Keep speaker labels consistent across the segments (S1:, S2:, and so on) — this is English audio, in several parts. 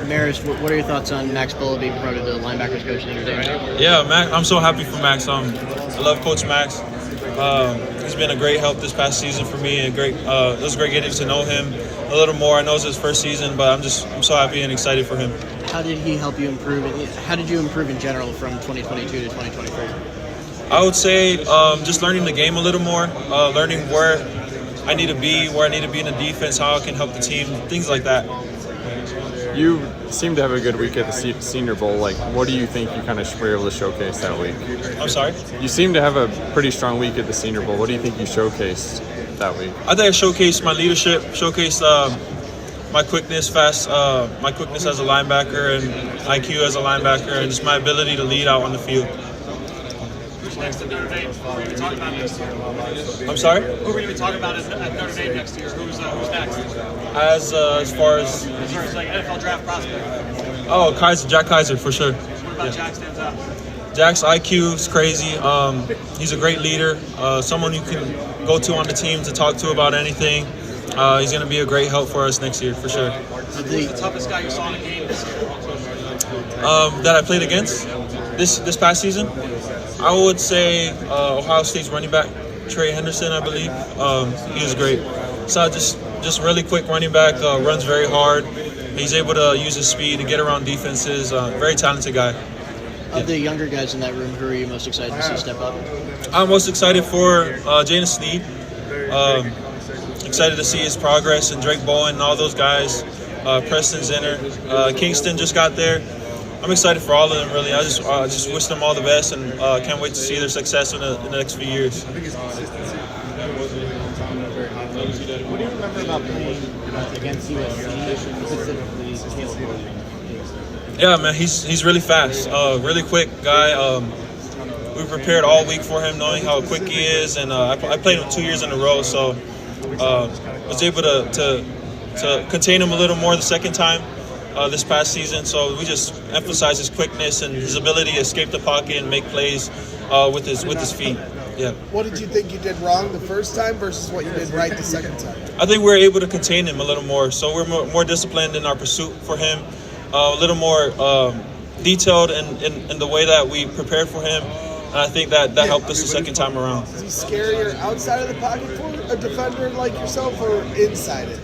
S1: Marist, what are your thoughts on Max Bullough being promoted to the linebackers coach in Notre Dame?
S2: Yeah, Max, I'm so happy for Max. I love Coach Max. He's been a great help this past season for me, and it was great getting to know him a little more. I know it's his first season, but I'm so happy and excited for him.
S1: How did he help you improve? How did you improve in general from 2022 to 2023?
S2: I would say just learning the game a little more, learning where I need to be in the defense, how I can help the team, things like that.
S3: You seem to have a good week at the Senior Bowl. Like, what do you think you kind of were able to showcase that week?
S2: I'm sorry?
S3: You seem to have a pretty strong week at the Senior Bowl. What do you think you showcased that week?
S2: I think I showcased my leadership, showcased my quickness as a linebacker and IQ as a linebacker, and just my ability to lead out on the field.
S4: Who's next at Notre Dame? Who are you going to talk about next year?
S2: I'm sorry?
S4: Who are you going to talk about at Notre Dame next year? Who's next?
S2: As far as
S4: like NFL draft prospect.
S2: Oh, Jack Kaiser for sure.
S4: What about Jack stands out?
S2: Jack's IQ is crazy. He's a great leader, someone you can go to on the team to talk to about anything. He's going to be a great help for us next year for sure.
S4: Who's the toughest guy you saw in a game this year?
S2: That I played against this past season? I would say Ohio State's running back, Trey Henderson, I believe. He was great. So just really quick running back, runs very hard. He's able to use his speed to get around defenses. Very talented guy.
S1: Of the younger guys in that room, who are you most excited to see step up?
S2: I'm most excited for Jaden Sneed. Excited to see his progress, and Drake Bowen and all those guys. Preston Zinner. Kingston just got there. I'm excited for all of them, really. I just wish them all the best, and can't wait to see their success in the next few years.
S1: What do you remember about playing against USC, specifically Caleb Williams?
S2: Yeah, man, he's really fast, really quick guy. We prepared all week for him, knowing how quick he is, and I played him 2 years in a row, so was able to contain him a little more the second time this past season. So we just emphasize his quickness and his ability to escape the pocket and make plays with his feet. Yeah.
S5: What did you think you did wrong the first time versus what you did right the second time?
S2: I think we're able to contain him a little more, so we're more disciplined in our pursuit for him, a little more detailed in the way that we prepared for him. And I think that helped us the second time around.
S5: Is he scarier outside of the pocket for a defender like yourself or inside it?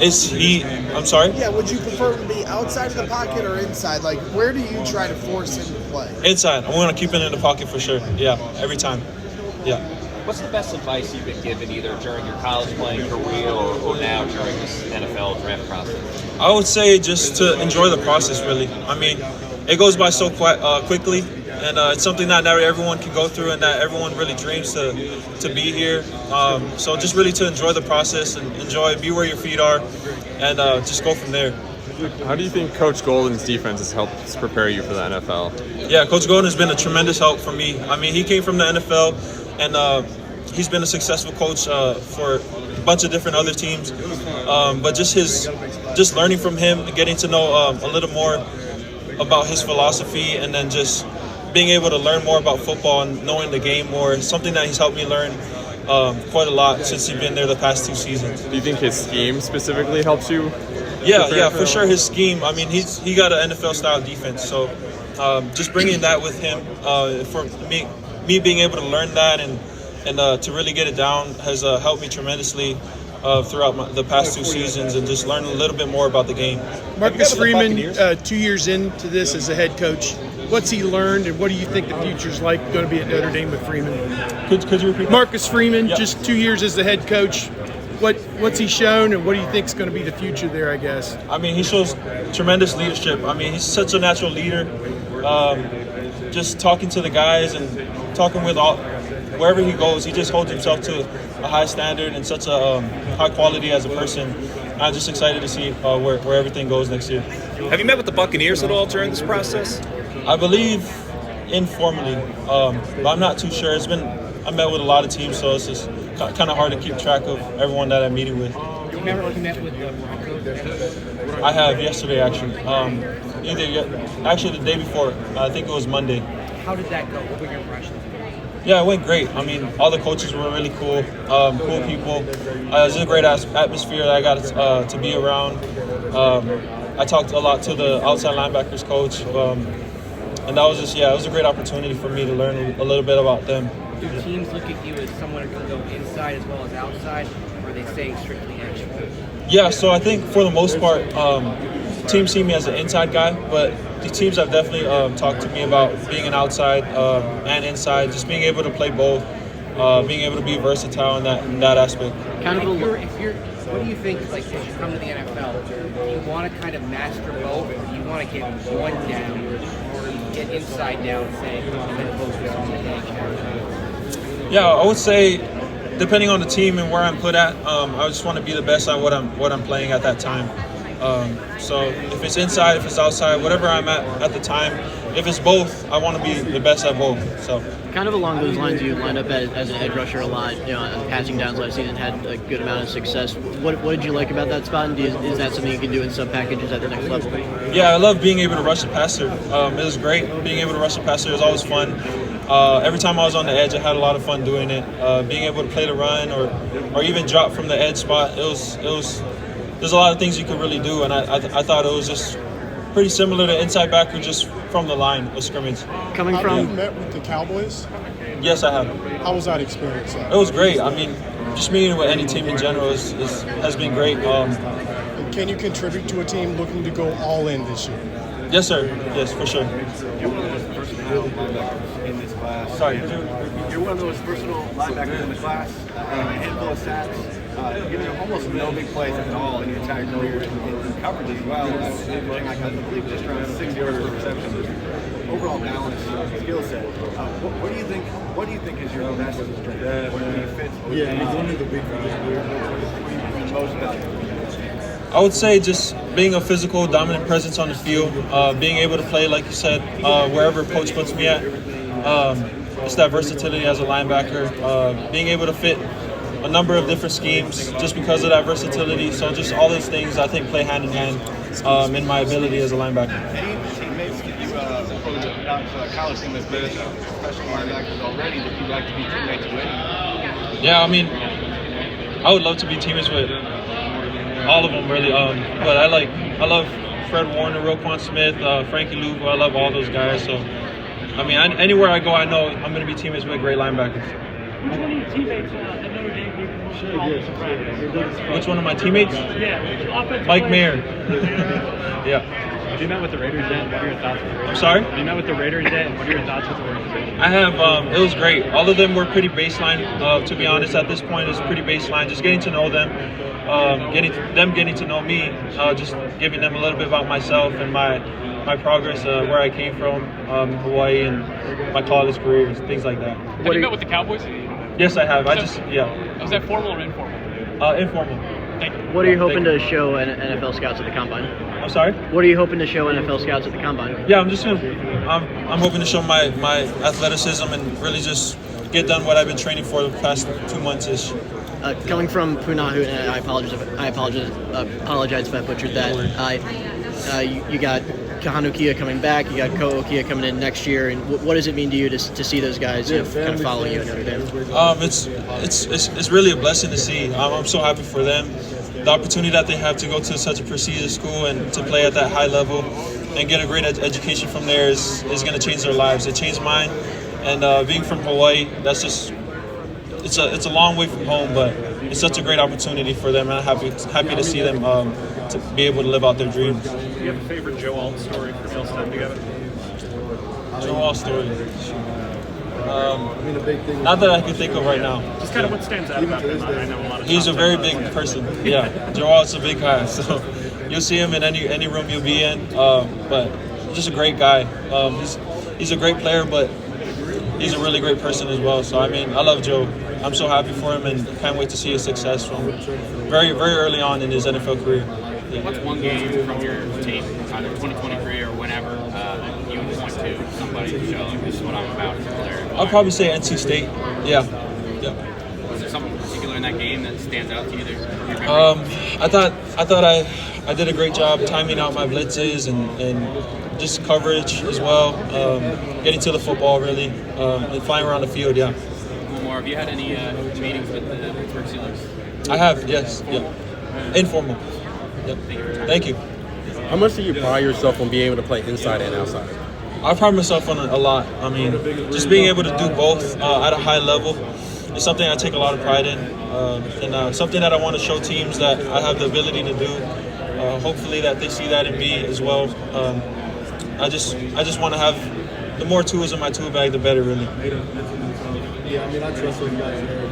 S2: I'm sorry?
S5: Yeah, would you prefer to be outside of the pocket or inside? Like, where do you try to force him to play?
S2: Inside. I want to keep him in the pocket for sure. Yeah, every time. Yeah.
S6: What's the best advice you've been given either during your college playing career or now during this NFL draft process?
S2: I would say just to enjoy the process, really. I mean, it goes by so quickly, and it's something that not everyone can go through and that everyone really dreams to be here. So just really to enjoy the process and be where your feet are, and just go from there.
S3: How do you think Coach Golden's defense has helped prepare you for the NFL?
S2: Yeah, Coach Golden has been a tremendous help for me. I mean, he came from the NFL, and he's been a successful coach for a bunch of different other teams. But just learning from him and getting to know a little more about his philosophy, and then just being able to learn more about football and knowing the game more is something that he's helped me learn quite a lot since he's been there the past 2 seasons.
S3: Do you think his scheme specifically helps you?
S2: Yeah, for sure. His scheme. I mean, he got an NFL-style defense, so just bringing that with him for me being able to learn that and to really get it down has helped me tremendously throughout the past 2 seasons, and just learn a little bit more about the game.
S7: Marcus Freeman, 2 years into this as a head coach, what's he learned, and what do you think the future's like going to be at Notre Dame with Freeman?
S2: Could you repeat?
S7: Marcus Freeman, just 2 years as the head coach. What's he shown, and what do you think is going to be the future there, I guess?
S2: I mean, he shows tremendous leadership. I mean, he's such a natural leader. Just talking to the guys and talking with wherever he goes, he just holds himself to a high standard and such a high quality as a person. I'm just excited to see where everything goes next year.
S8: Have you met with the Buccaneers at all during this process?
S2: I believe informally, but I'm not too sure. I met with a lot of teams, so it's just kind of hard to keep track of everyone that I'm meeting with.
S1: You met with the Broncos?
S2: I have yesterday, actually. Actually the day before. I think it was Monday.
S1: How did that go? What were your impressions?
S2: Yeah, it went great. I mean, all the coaches were really cool, cool people. It was a great atmosphere that I got to be around. I talked a lot to the outside linebackers coach, and that was just it was a great opportunity for me to learn a little bit about them.
S9: Do teams look at you as someone who can go inside as well as outside, or are they staying strictly edge?
S2: Yeah, so I think for the most part, teams see me as an inside guy, but the teams have definitely talked to me about being an outside and inside, just being able to play both, being able to be versatile in that aspect.
S9: What do you think, like, as you come to the NFL, do you want to kind of master both, or do you want to get one down, or you get inside down, say, and then focus on the edge?
S2: Yeah, I would say, depending on the team and where I'm put at, I just want to be the best at what I'm playing at that time. So if it's inside, if it's outside, whatever I'm at the time, if it's both, I want to be the best at both. So
S10: kind of along those lines, you lined up as an edge rusher a lot, on passing downs last season, had a good amount of success. What did you like about that spot, and is that something you can do in sub packages at the next level?
S2: Yeah, I love being able to rush the passer. It was great. Being able to rush the passer is always fun. Every time I was on the edge, I had a lot of fun doing it. Being able to play the run or even drop from the edge spot, there's a lot of things you could really do, and I thought it was just pretty similar to inside backer, just from the line of scrimmage.
S5: Have you met with the Cowboys?
S2: Yes, I have.
S5: How was that experience?
S2: It was great. I mean, just meeting with any team in general has been great.
S5: Can you contribute to a team looking to go all in this year?
S2: Yes, sir. Yes, for sure.
S11: You're one of those versatile linebackers in this class.
S2: Sorry.
S11: You're one of those versatile linebackers in the class. A handful of sacks. Giving almost no big plays at all in your entire career in coverage as well. I believe just around 6 yards per reception. Overall balance, skill set. What do you think? What do you think is your best strength? When he fits. He's one of the big guys. Most valuable.
S2: I would say just being a physical, dominant presence on the field, being able to play, like you said, wherever coach puts me at. It's that versatility as a linebacker, being able to fit a number of different schemes just because of that versatility. So just all those things I think play hand in hand in my ability as a linebacker.
S11: Any teammates that you not college teammates, but professional linebackers already that you'd like to be teammates with?
S2: Yeah, I mean, I would love to be teammates with all of them really. But I love Fred Warner, Roquan Smith, Frankie Liufau. I love all those guys. So I mean, anywhere I go, I know I'm going to be teammates with great linebackers.
S4: Which one of your teammates at Notre Dame do you most surprise?
S2: Which one of my teammates?
S4: Yeah,
S2: Mike Mayer. Yeah.
S12: Have you met with the Raiders yet? What are your thoughts with the Raiders?
S2: I'm sorry?
S12: Have you met with the Raiders yet? And what are your thoughts with the organization?
S2: I have. It was great. All of them were pretty baseline. To be honest, at this point, it's pretty baseline. Just getting to know them, getting to know me, just giving them a little bit about myself and my progress, where I came from, Hawaii, and my college career, things like that.
S4: Have you met with the Cowboys?
S2: Yes, I have.
S4: Was that formal or informal?
S2: Informal.
S4: Thank you.
S10: What are you hoping to show NFL scouts at the combine?
S2: I'm sorry?
S10: What are you hoping to show NFL scouts at the combine?
S2: Yeah, I'm hoping to show my athleticism and really just get done what I've been training for the past 2 months-ish.
S10: Coming from Punahu, and I apologize if I butchered that. You got Kahanukia coming back, you got Ko'okia coming in next year, and what does it mean to you to see those guys kind of follow you at Notre Dame?
S2: It's really a blessing to see. I'm so happy for them. The opportunity that they have to go to such a prestigious school and to play at that high level and get a great education from there is going to change their lives. It changed mine, and being from Hawaii, that's just it's a long way from home, but it's such a great opportunity for them, and I'm happy to see them to be able to live out their dreams.
S12: Do you have a favorite Joe Alt story from y'all's time together?
S2: Joe Alt story. Not that I can think of right now.
S12: Just kind of what stands out about him. I know a lot of.
S2: He's a very big person. Yeah, Joe Alt's a big guy, so you'll see him in any room you'll be in. But just a great guy. He's a great player, but he's a really great person as well. So I mean, I love Joe. I'm so happy for him and can't wait to see his success from very, very early on in his NFL career. Yeah.
S13: What's one game from your tape, either 2023 or whenever, that you would point to somebody to show, like, this is what I'm about as a player?
S2: I'll probably say NC State. Yeah.
S13: Was there something particular in that game that stands out to you? That
S2: I thought I did a great job timing out my blitzes and just coverage as well, getting to the football really, and flying around the field. Yeah.
S13: One more. Have you had any meetings with the Pittsburgh Steelers?
S2: I have. Yes. Yeah. Informal. Yep. Thank you.
S14: How much do you pride yourself on being able to play inside and outside?
S2: I pride myself on a lot. I mean, just being able to do both at a high level is something I take a lot of pride in, and something that I want to show teams that I have the ability to do. Hopefully that they see that in me as well. I just want to have the more tools in my tool bag, the better, really.
S15: Yeah, I mean, I trust those guys there.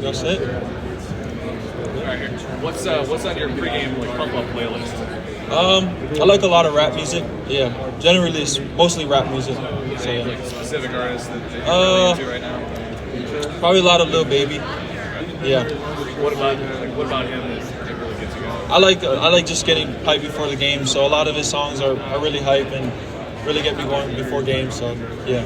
S2: That's it.
S8: All right, here. What's on your pregame like pump up playlist?
S2: I like a lot of rap music. Yeah, generally it's mostly rap music. So, yeah.
S8: Like specific artists that you're really into right now?
S2: Probably a lot of Lil Baby. Yeah.
S8: What about him that really gets you going?
S2: I like just getting hyped before the game. So a lot of his songs are really hype and really get me going before games. So yeah.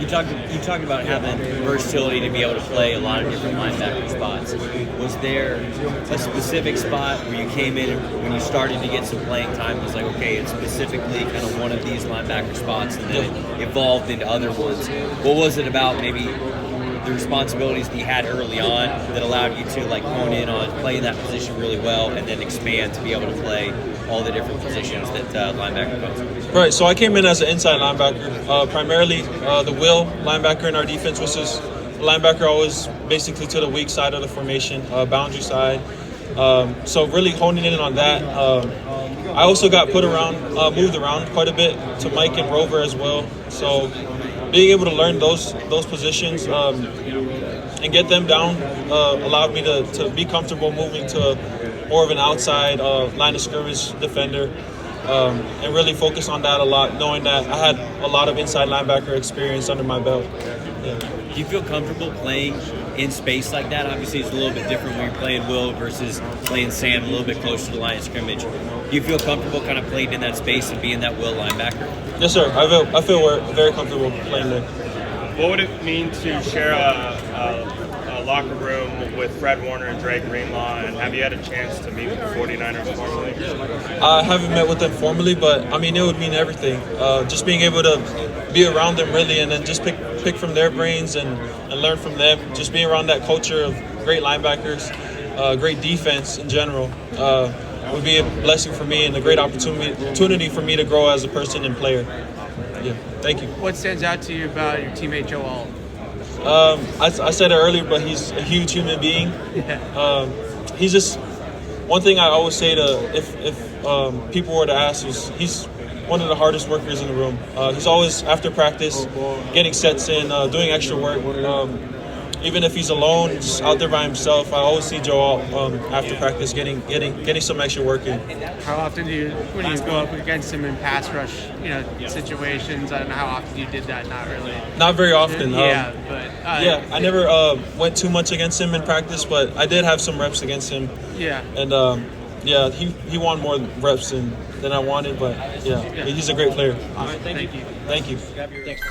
S16: You talked about having versatility to be able to play a lot of different linebacker spots. Was there a specific spot where you came in and when you started to get some playing time, it was like, okay, it's specifically kind of one of these linebacker spots, and then it evolved into other ones? What was it about maybe the responsibilities that you had early on that allowed you to like hone in on playing that position really well and then expand to be able to play all the different positions that linebacker plays?
S2: Right, so I came in as an inside linebacker, primarily the will linebacker in our defense, which is linebacker always basically to the weak side of the formation, boundary side. So really honing in on that. I also got moved around quite a bit to Mike and Rover as well. So being able to learn those positions and get them down allowed me to be comfortable moving to more of an outside line of scrimmage defender. And really focus on that a lot, knowing that I had a lot of inside linebacker experience under my belt. Yeah.
S16: Do you feel comfortable playing in space like that? Obviously, it's a little bit different when you're playing Will versus playing Sam, a little bit closer to the line of scrimmage. Do you feel comfortable kind of playing in that space and being that Will linebacker?
S2: Yes, sir. I feel very comfortable playing there.
S12: What would it mean to share a locker room with Fred Warner and Dre Greenlaw, and have you had a chance to meet with the 49ers formally?
S2: I haven't met with them formally, but I mean, it would mean everything. Just being able to be around them really, and then just pick from their brains and learn from them. Just being around that culture of great linebackers, great defense in general, would be a blessing for me and a great opportunity for me to grow as a person and player. Yeah, thank you.
S17: What stands out to you about your teammate Joe Alt?
S2: I said it earlier, but he's a huge human being.
S17: Yeah.
S2: He's just one thing I always say to if people were to ask is he's one of the hardest workers in the room. He's always after practice, getting sets in, doing extra work. Even if he's alone, just out there by himself, I always see Joe after practice getting some extra work in.
S17: How often do you, when you go up against him in pass rush, situations? I don't know how often you did that. Not really.
S2: Not very often.
S17: I
S2: never went too much against him in practice, but I did have some reps against him.
S17: Yeah.
S2: And he won more reps than I wanted, but yeah, he's a great player.
S17: All right, thank you.
S2: Thank you.
S10: Thanks.